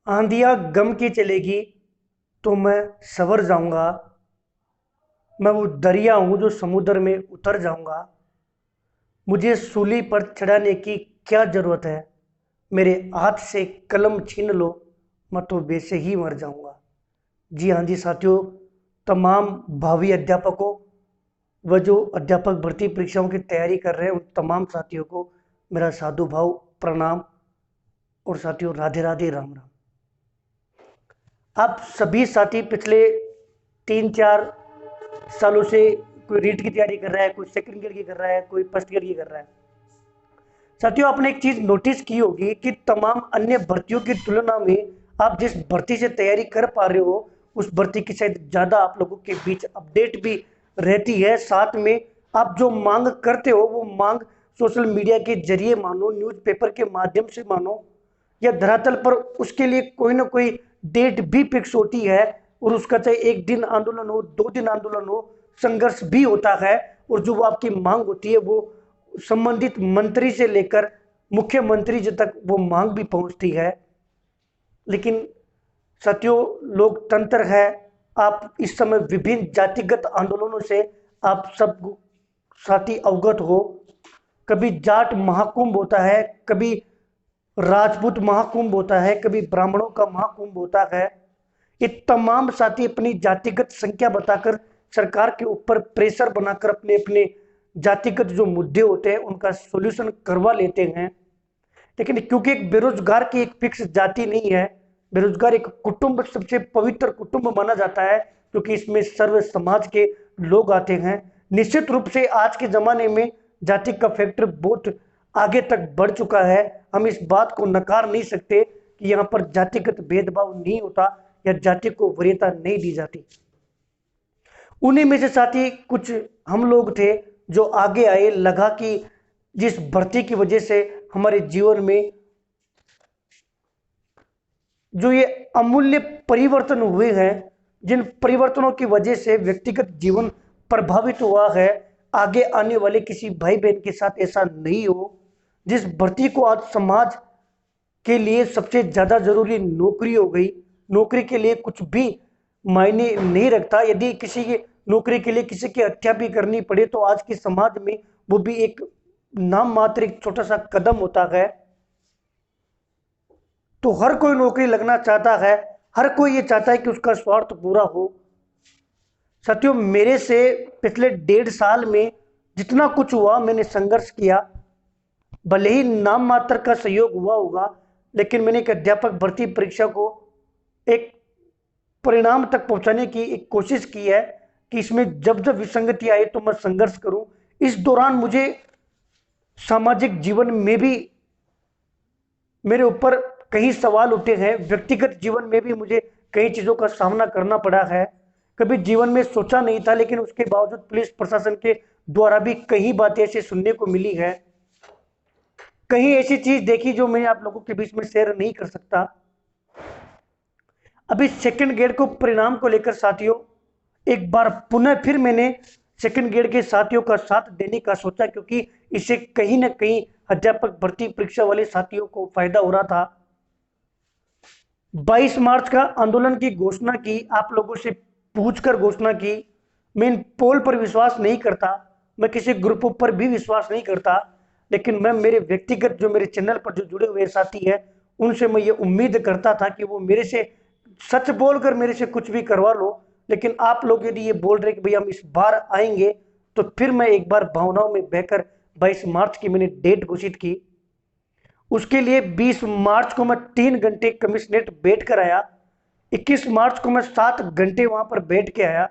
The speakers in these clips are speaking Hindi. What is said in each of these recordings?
आंधियां गम की चलेगी तो मैं सवर जाऊंगा। मैं वो दरिया हूं जो समुद्र में उतर जाऊंगा। मुझे सूली पर चढ़ाने की क्या जरूरत है। मेरे हाथ से कलम छीन लो, मैं तो वैसे ही मर जाऊंगा। जी हाँ जी साथियों, तमाम भावी अध्यापकों व जो अध्यापक भर्ती परीक्षाओं की तैयारी कर रहे हैं उन तमाम साथियों को मेरा साधु भाव प्रणाम। और साथियों, राधे राधे, राम राम। आप सभी साथी पिछले 3-4 सालों से कोई रीट की तैयारी कर रहा है, कोई सेकंड ईयर की कर रहा है, कोई फर्स्ट ईयर की कर रहा है। साथियों, आपने एक चीज नोटिस की होगी कि तमाम अन्य भर्तियों की तुलना में आप जिस भर्ती से तैयारी कर पा रहे हो उस भर्ती की शायद ज्यादा आप लोगों के बीच अपडेट भी रहती है। साथ में आप जो मांग करते हो वो मांग सोशल मीडिया के जरिए मानो, न्यूज़पेपर के माध्यम से मानो, या धरातल पर उसके लिए कोई ना कोई डेट भी फिक्स होती है। और उसका चाहे एक दिन आंदोलन हो, 2 दिन आंदोलन हो, संघर्ष भी होता है। और जो वो आपकी मांग होती है वो संबंधित मंत्री से लेकर मुख्यमंत्री जी तक वो मांग भी पहुंचती है। लेकिन साथियों, लोकतंत्र है। आप इस समय विभिन्न जातिगत आंदोलनों से आप सब साथी अवगत हो। कभी जाट महाकुंभ होता है, कभी राजपूत महाकुंभ होता है, कभी ब्राह्मणों का महाकुंभ होता है। ये तमाम साथी अपनी जातिगत संख्या बताकर सरकार के ऊपर प्रेशर बनाकर अपने अपने जातिगत जो मुद्दे होते हैं उनका सॉल्यूशन करवा लेते हैं। लेकिन क्योंकि एक बेरोजगार की एक फिक्स जाति नहीं है, बेरोजगार एक कुटुंब सबसे पवित्र कुटुंब माना जाता है क्योंकि इसमें सर्व समाज के लोग आते हैं। निश्चित रूप से आज के जमाने में जाति का फैक्टर बहुत आगे तक बढ़ चुका है। हम इस बात को नकार नहीं सकते कि यहाँ पर जातिगत भेदभाव नहीं होता या जाति को वरीयता नहीं दी जाती। उन्हीं में से साथी कुछ हम लोग थे जो आगे आए, लगा कि जिस भर्ती की वजह से हमारे जीवन में जो ये अमूल्य परिवर्तन हुए हैं, जिन परिवर्तनों की वजह से व्यक्तिगत जीवन प्रभावित हुआ है, आगे आने वाले किसी भाई बहन के साथ ऐसा नहीं हो। जिस भर्ती को आज समाज के लिए सबसे ज्यादा जरूरी नौकरी हो गई, नौकरी के लिए कुछ भी मायने नहीं रखता। यदि किसी की नौकरी के लिए किसी की हत्या भी करनी पड़े तो आज के समाज में वो भी एक नाम मात्र, एक छोटा सा कदम होता है। तो हर कोई नौकरी लगना चाहता है, हर कोई ये चाहता है कि उसका स्वार्थ पूरा हो। साथियों, मेरे से पिछले 1.5 साल में जितना कुछ हुआ मैंने संघर्ष किया। भले ही नाम मात्र का सहयोग हुआ होगा, लेकिन मैंने एक अध्यापक भर्ती परीक्षा को एक परिणाम तक पहुंचाने की एक कोशिश की है कि इसमें जब जब विसंगति आए तो मैं संघर्ष करूं। इस दौरान मुझे सामाजिक जीवन में भी मेरे ऊपर कई सवाल उठे हैं, व्यक्तिगत जीवन में भी मुझे कई चीजों का सामना करना पड़ा है। कभी जीवन में सोचा नहीं था, लेकिन उसके बावजूद पुलिस प्रशासन के द्वारा भी कई बातें ऐसी सुनने को मिली है। कहीं ऐसी चीज देखी जो मैं आप लोगों के बीच में शेयर नहीं कर सकता। अभी सेकंड ग्रेड को परिणाम को लेकर साथियों एक बार पुनः फिर मैंने सेकंड ग्रेड के साथियों का साथ देने का सोचा, क्योंकि इससे कहीं ना कहीं अध्यापक भर्ती परीक्षा वाले साथियों को फायदा हो रहा था। 22 मार्च का आंदोलन की घोषणा की, आप लोगों से पूछकर घोषणा की। मैं इन पोल पर विश्वास नहीं करता, मैं किसी ग्रुप पर भी विश्वास नहीं करता, लेकिन मैं मेरे व्यक्तिगत जो मेरे चैनल पर जो जुड़े हुए साथी हैं उनसे मैं ये उम्मीद करता था कि वो मेरे से सच बोलकर मेरे से कुछ भी करवा लो। लेकिन आप लोग यदि ये बोल रहे कि भाई हम इस बार आएंगे, तो फिर मैं एक बार भावनाओं में बहकर 22 मार्च की मैंने डेट घोषित की। उसके लिए 20 मार्च को मैं 3 घंटे कमिश्नरेट बैठ कर आया। 21 मार्च को मैं 7 घंटे वहां पर बैठ के आया।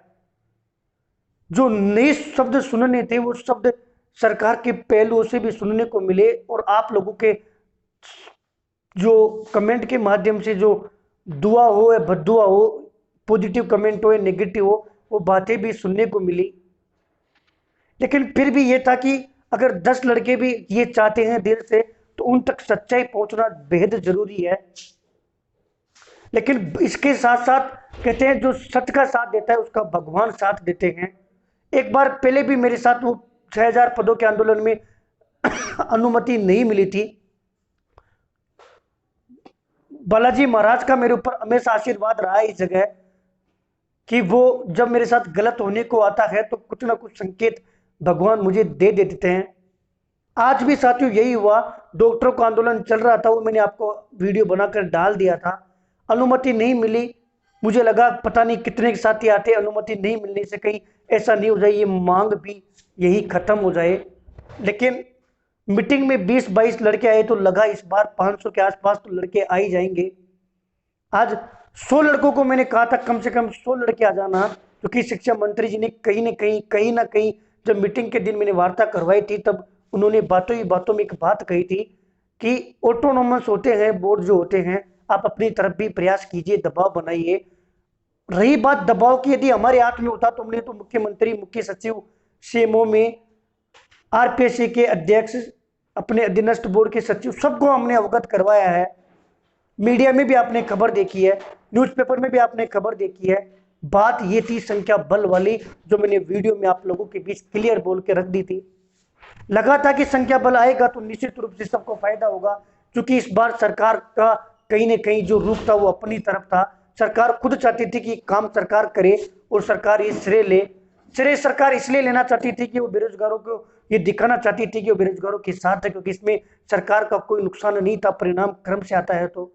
जो नए शब्द सुनने थे वो शब्द सरकार के पहलुओं से भी सुनने को मिले, और आप लोगों के जो कमेंट के माध्यम से जो दुआ हो या बद्दुआ हो, पॉजिटिव कमेंट हो या नेगेटिव हो, वो बातें भी सुनने को मिली। लेकिन फिर भी ये था कि अगर 10 लड़के भी ये चाहते हैं दिल से तो उन तक सच्चाई पहुंचना बेहद जरूरी है। लेकिन इसके साथ साथ कहते हैं जो सच का साथ देता है उसका भगवान साथ देते हैं। एक बार पहले भी मेरे साथ वो 6000 पदों के आंदोलन में अनुमति नहीं मिली थी। बालाजी महाराज का मेरे ऊपर हमेशा आशीर्वाद रहा है इस जगह, कि वो जब मेरे साथ गलत होने को आता है तो कुछ ना कुछ संकेत भगवान मुझे दे देते हैं। आज भी साथियों यही हुआ, डॉक्टरों का आंदोलन चल रहा था, वो मैंने आपको वीडियो बनाकर डाल दिया था, अनुमति नहीं मिली। मुझे लगा पता नहीं कितने साथी आते, अनुमति नहीं मिलने से कहीं ऐसा नहीं हो जाए ये मांग भी यही खत्म हो जाए। लेकिन मीटिंग में 20-22 लड़के आए तो लगा इस बार 500 के आसपास तो लड़के आ ही जाएंगे। आज 100 लड़कों को मैंने कहा था कम से कम 100 लड़के आ जाना, क्योंकि शिक्षा मंत्री जी ने कहीं ना कहीं जब मीटिंग के दिन मैंने वार्ता करवाई थी तब उन्होंने बातों ही बातों में एक बात कही थी कि ऑटोनोमस होते हैं बोर्ड जो होते हैं, आप अपनी तरफ भी प्रयास कीजिए, दबाव बनाइए। रही बात दबाव की, यदि हमारे हाथ में होता तो हमने तो मुख्यमंत्री, मुख्य सचिव, सीएमओ में आरपीएससी के अध्यक्ष, अपने अधीनस्थ बोर्ड के सचिव, सबको हमने अवगत करवाया है। मीडिया में भी आपने खबर देखी है, न्यूज़पेपर में भी आपने खबर देखी है। बात ये थी संख्या बल वाली, जो मैंने वीडियो में आप लोगों के बीच क्लियर बोल के रख दी थी। लगा था कि संख्या बल आएगा तो निश्चित रूप से सबको फायदा होगा, क्योंकि इस बार सरकार का कहीं ना कहीं जो रूप था वो अपनी तरफ था। सरकार खुद चाहती थी कि काम सरकार करे और सरकार ये श्रेय ले। श्रेय सरकार इसलिए लेना चाहती थी कि वो बेरोजगारों को ये दिखाना चाहती थी कि वो बेरोजगारों के साथ है, क्योंकि इसमें सरकार का कोई नुकसान नहीं था, परिणाम क्रम से आता है तो।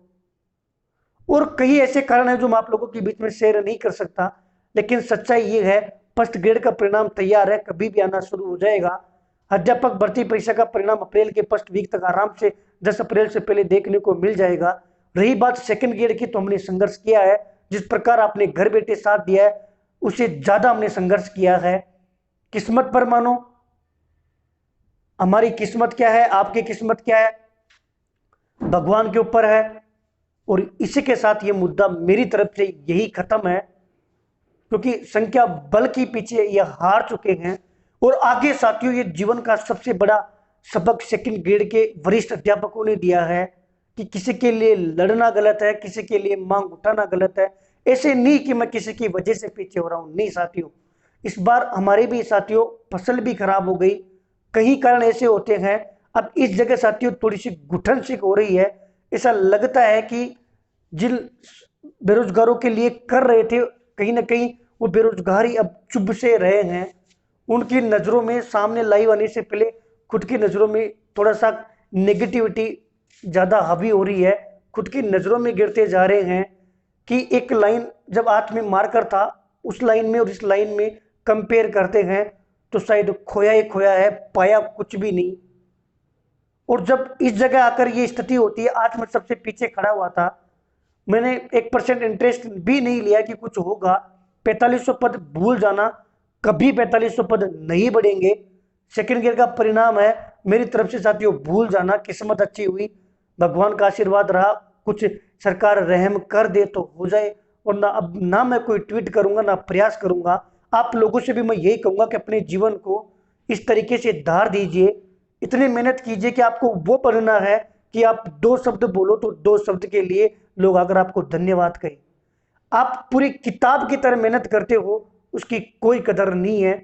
और कई ऐसे कारण है जो मैं आप लोगों के बीच में शेयर नहीं कर सकता, लेकिन सच्चाई ये है, फर्स्ट ग्रेड का परिणाम तैयार है, कभी भी आना शुरू हो जाएगा। अध्यापक भर्ती परीक्षा का परिणाम अप्रैल के फर्स्ट वीक तक आराम से 10 अप्रैल से पहले देखने को मिल जाएगा। रही बात सेकंड ग्रेड की, तो हमने संघर्ष किया है, जिस प्रकार आपने घर बैठे साथ दिया है उससे ज्यादा हमने संघर्ष किया है। किस्मत पर मानो, हमारी किस्मत क्या है, आपकी किस्मत क्या है, भगवान के ऊपर है। और इसी के साथ ये मुद्दा मेरी तरफ से यही खत्म है, क्योंकि संख्या बल के पीछे ये हार चुके हैं। और आगे साथियों ये जीवन का सबसे बड़ा सबक सेकंड ग्रेड के वरिष्ठ अध्यापकों ने दिया है कि किसी के लिए लड़ना गलत है, किसी के लिए मांग उठाना गलत है। ऐसे नहीं कि मैं किसी की वजह से पीछे हो रहा हूं, नहीं साथियों। इस बार हमारे भी साथियों फसल भी खराब हो गई, कई कारण ऐसे होते हैं। अब इस जगह साथियों थोड़ी सी घुटन सी हो रही है। ऐसा लगता है कि जिन बेरोजगारों के लिए कर रहे थे, कहीं ना कहीं वो बेरोजगारी अब चुभ से रहे हैं। उनकी नज़रों में सामने लाइव आने से पहले खुद की नज़रों में थोड़ा सा नेगेटिविटी ज़्यादा हावी हो रही है, खुद की नज़रों में गिरते जा रहे हैं कि एक लाइन जब हाथ में मारकर था, उस लाइन में और इस लाइन में कंपेयर करते हैं तो शायद खोया ही खोया है, पाया कुछ भी नहीं। और जब इस जगह आकर ये स्थिति होती है, आज मैं सबसे पीछे खड़ा हुआ था, मैंने 1% इंटरेस्ट भी नहीं लिया कि कुछ होगा। 4500 पद भूल जाना, कभी 4500 पद नहीं बढ़ेंगे। सेकंड गियर का परिणाम है मेरी तरफ से साथियों, भूल जाना। किस्मत अच्छी हुई, भगवान का आशीर्वाद रहा, कुछ सरकार रहम कर दे तो हो जाए। और ना अब ना मैं कोई ट्वीट करूंगा ना प्रयास करूंगा। आप लोगों से भी मैं यही कहूंगा कि अपने जीवन को इस तरीके से धार दीजिए, इतनी मेहनत कीजिए कि आपको वो बनना है कि आप 2 शब्द बोलो तो 2 शब्द के लिए लोग अगर आपको धन्यवाद कहें। आप पूरी किताब की तरह मेहनत करते हो, उसकी कोई कदर नहीं है।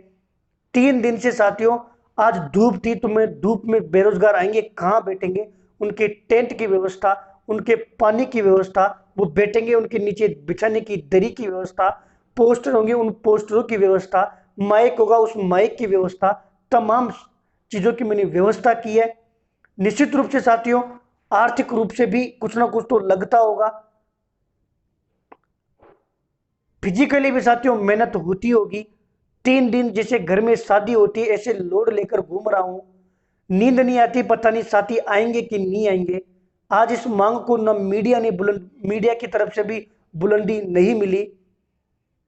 3 दिन से साथियों आज धूप थी, तो मैं धूप में बेरोजगार आएंगे कहाँ बैठेंगे, उनके टेंट की व्यवस्था, उनके पानी की व्यवस्था, वो बैठेंगे उनके नीचे बिछाने की दरी की व्यवस्था, पोस्टर होंगे उन पोस्टरों की व्यवस्था, माइक होगा उस माइक की व्यवस्था, तमाम चीजों की मैंने व्यवस्था की है। निश्चित रूप से साथियों आर्थिक रूप से भी कुछ ना कुछ तो लगता होगा, फिजिकली भी साथियों मेहनत होती होगी। 3 दिन जैसे घर में शादी होती है ऐसे लोड लेकर घूम रहा हूं, नींद नहीं आती, पता नहीं साथी आएंगे कि नहीं आएंगे। आज इस मांग को न मीडिया ने मीडिया की तरफ से भी बुलंदी नहीं मिली।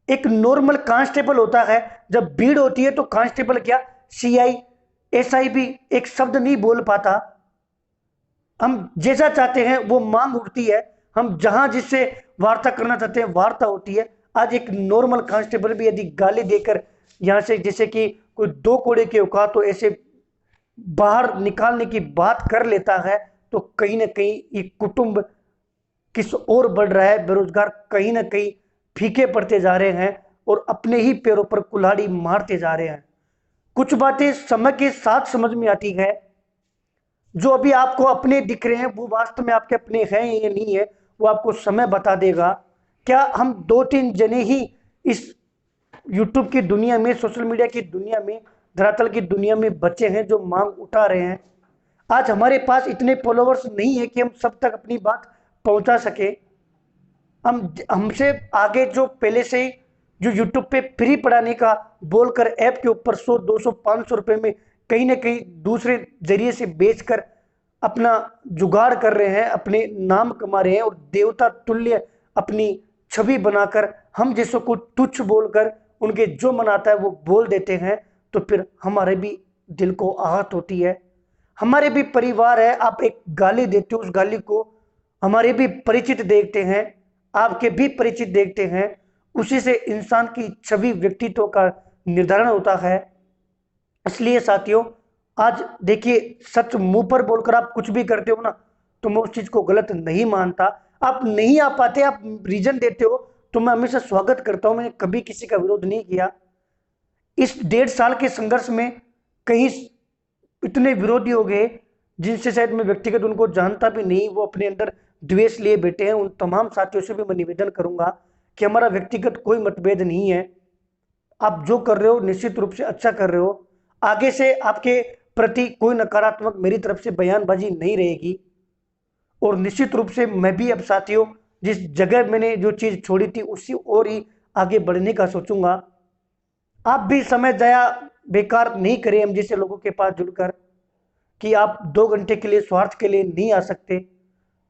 एक नॉर्मल कांस्टेबल होता है, जब भीड़ होती है तो कांस्टेबल क्या, सीआई, एसआई भी एक शब्द नहीं बोल पाता। हम जैसा चाहते हैं वो मांग उठती है, हम जहां जिससे वार्ता करना चाहते हैं वार्ता होती है। आज एक नॉर्मल कांस्टेबल भी यदि गाली देकर यहां से जैसे कि कोई 2 कोड़े के औकात तो ऐसे बाहर निकालने की बात कर लेता है, तो कहीं ना कहीं ये कुटुंब किस ओर बढ़ रहा है। बेरोजगार कहीं ना कहीं फीके पड़ते जा रहे हैं और अपने ही पैरों पर कुल्हाड़ी मारते जा रहे हैं। कुछ बातें समय के साथ समझ में आती है, जो अभी आपको अपने दिख रहे हैं वो वास्तव में आपके अपने हैं या नहीं है, वो आपको समय बता देगा। क्या हम 2-3 जने ही इस यूट्यूब की दुनिया में, सोशल मीडिया की दुनिया में, धरातल की दुनिया में बचे हैं जो मांग उठा रहे हैं? आज हमारे पास इतने फॉलोवर्स नहीं है कि हम सब तक अपनी बात पहुंचा सके। हम हमसे आगे जो पहले से ही जो यूट्यूब पे फ्री पढ़ाने का बोलकर ऐप के ऊपर 100, 200, 500 रुपए में कहीं ना कहीं दूसरे जरिए से बेचकर अपना जुगाड़ कर रहे हैं, अपने नाम कमा रहे हैं और देवता तुल्य अपनी छवि बनाकर हम जैसों को तुच्छ बोलकर उनके जो मन आता है वो बोल देते हैं, तो फिर हमारे भी दिल को आहत होती है। हमारे भी परिवार है, आप एक गाली देते हो, उस गाली को हमारे भी परिचित देखते हैं, आपके भी परिचित देखते हैं। उसी से इंसान की छवि, व्यक्तित्व का निर्धारण होता है। इसलिए साथियों, आज देखिए, सच मुंह पर बोलकर आप कुछ भी करते हो ना, तो मैं उस चीज को गलत नहीं मानता। आप नहीं आ पाते, आप रीजन देते हो, तो मैं हमेशा स्वागत करता हूं। मैंने कभी किसी का विरोध नहीं किया। इस 1.5 साल के संघर्ष में कहीं इतने विरोधी हो गए जिनसे शायद मैं व्यक्तिगत उनको जानता भी नहीं, वो अपने अंदर द्वेष लिए बैठे हैं। उन तमाम साथियों से भी मैं निवेदन करूंगा कि हमारा व्यक्तिगत कोई मतभेद नहीं है। आप जो कर रहे हो निश्चित रूप से अच्छा कर रहे हो। आगे से आपके प्रति कोई नकारात्मक मेरी तरफ से बयानबाजी नहीं रहेगी। और निश्चित रूप से मैं भी अब साथियों, जिस जगह मैंने जो चीज छोड़ी थी उसी और ही आगे बढ़ने का सोचूंगा। आप भी समय जाया बेकार नहीं करें हम जैसे लोगों के पास जुड़कर, कि आप 2 घंटे के लिए स्वार्थ के लिए नहीं आ सकते।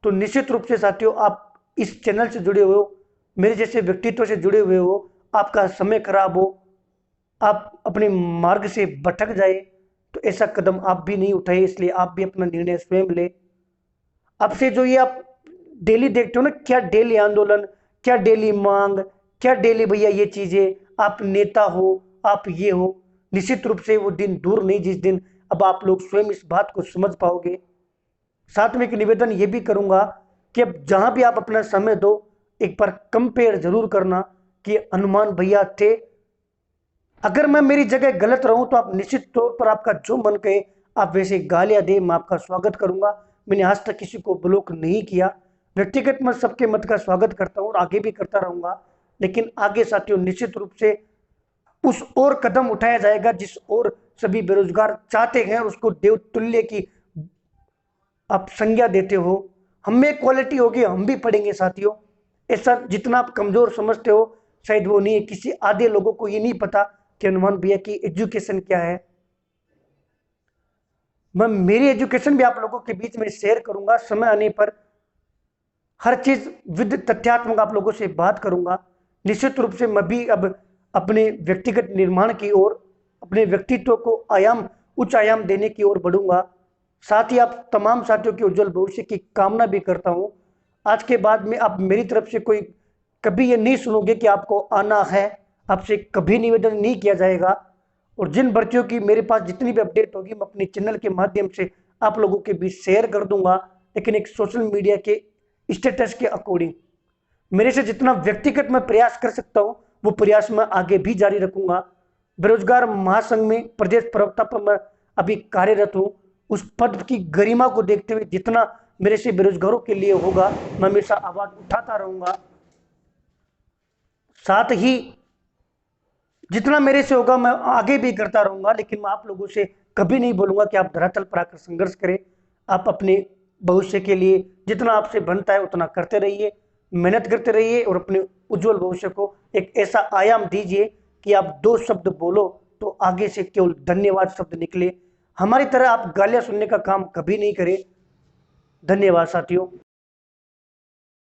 तो निश्चित रूप से साथियों, आप इस चैनल से जुड़े हुए हो, मेरे जैसे व्यक्तित्व से जुड़े हुए हो, आपका समय खराब हो, आप अपने मार्ग से भटक जाए, तो ऐसा कदम आप भी नहीं उठाए। इसलिए आप भी अपना निर्णय स्वयं ले। आपसे जो ये आप डेली देखते हो ना, क्या डेली आंदोलन, क्या डेली मांग, क्या डेली भैया ये चीजें, आप नेता हो, आप ये हो, निश्चित रूप से वो दिन दूर नहीं जिस दिन अब आप लोग स्वयं इस बात को समझ पाओगे। साथ में एक निवेदन ये भी करूंगा कि अब जहां भी आप अपना समय दो, एक बार कंपेयर जरूर करना कि हनुमान भैया थे। अगर मैं मेरी जगह गलत रहूं तो आप निश्चित तौर पर आपका जो मन कहे आप वैसे गालियां दे, मैं आपका स्वागत करूंगा। मैंने आज तक किसी को ब्लॉक नहीं किया। व्यक्तिगत मैं सबके मत का स्वागत करता हूं और आगे भी करता रहूंगा। लेकिन आगे साथियों, निश्चित रूप से उस और कदम उठाया जाएगा जिस और सभी बेरोजगार चाहते हैं, उसको देवतुल्य की आप संज्ञा देते हो। हम में क्वालिटी होगी, हम भी पढ़ेंगे साथियों। ऐसा जितना आप कमजोर समझते हो शायद वो नहीं है। किसी आधे लोगों को ये नहीं पता कि हनुमान भैया की एजुकेशन क्या है। मैं मेरी एजुकेशन भी आप लोगों के बीच में शेयर करूंगा। समय आने पर हर चीज विद तथ्यात्मक आप लोगों से बात करूंगा। निश्चित रूप से मैं भी अब अपने व्यक्तिगत निर्माण की ओर, अपने व्यक्तित्व को उच्च आयाम देने की ओर बढ़ूंगा। साथ ही आप तमाम साथियों के उज्जवल भविष्य की कामना भी करता हूं। आज के बाद में आप मेरी तरफ से कोई कभी ये नहीं सुनोगे कि आपको आना है, आपसे कभी निवेदन नहीं किया जाएगा। और जिन भर्तियों की मेरे पास जितनी भी अपडेट होगी मैं अपने चैनल के माध्यम से आप लोगों के बीच शेयर कर दूंगा। लेकिन एक सोशल मीडिया के स्टेटस के अकॉर्डिंग मेरे से जितना व्यक्तिगत मैं प्रयास कर सकता हूं वो प्रयास मैं आगे भी जारी रखूंगा। बेरोजगार महासंघ में प्रदेश प्रवक्ता पर मैं अभी कार्यरत हूं। उस पद की गरिमा को देखते हुए जितना मेरे से बेरोजगारों के लिए होगा मैं हमेशा आवाज उठाता रहूंगा। साथ ही जितना मेरे से होगा मैं आगे भी करता रहूंगा। लेकिन मैं आप लोगों से कभी नहीं बोलूंगा कि आप धरातल पर आकर संघर्ष करें। आप अपने भविष्य के लिए जितना आपसे बनता है उतना करते रहिए, मेहनत करते रहिए और अपने उज्जवल भविष्य को एक ऐसा आयाम दीजिए कि आप 2 शब्द बोलो तो आगे से केवल धन्यवाद शब्द निकले। हमारी तरह आप गालियां सुनने का काम कभी नहीं करें। धन्यवाद साथियों।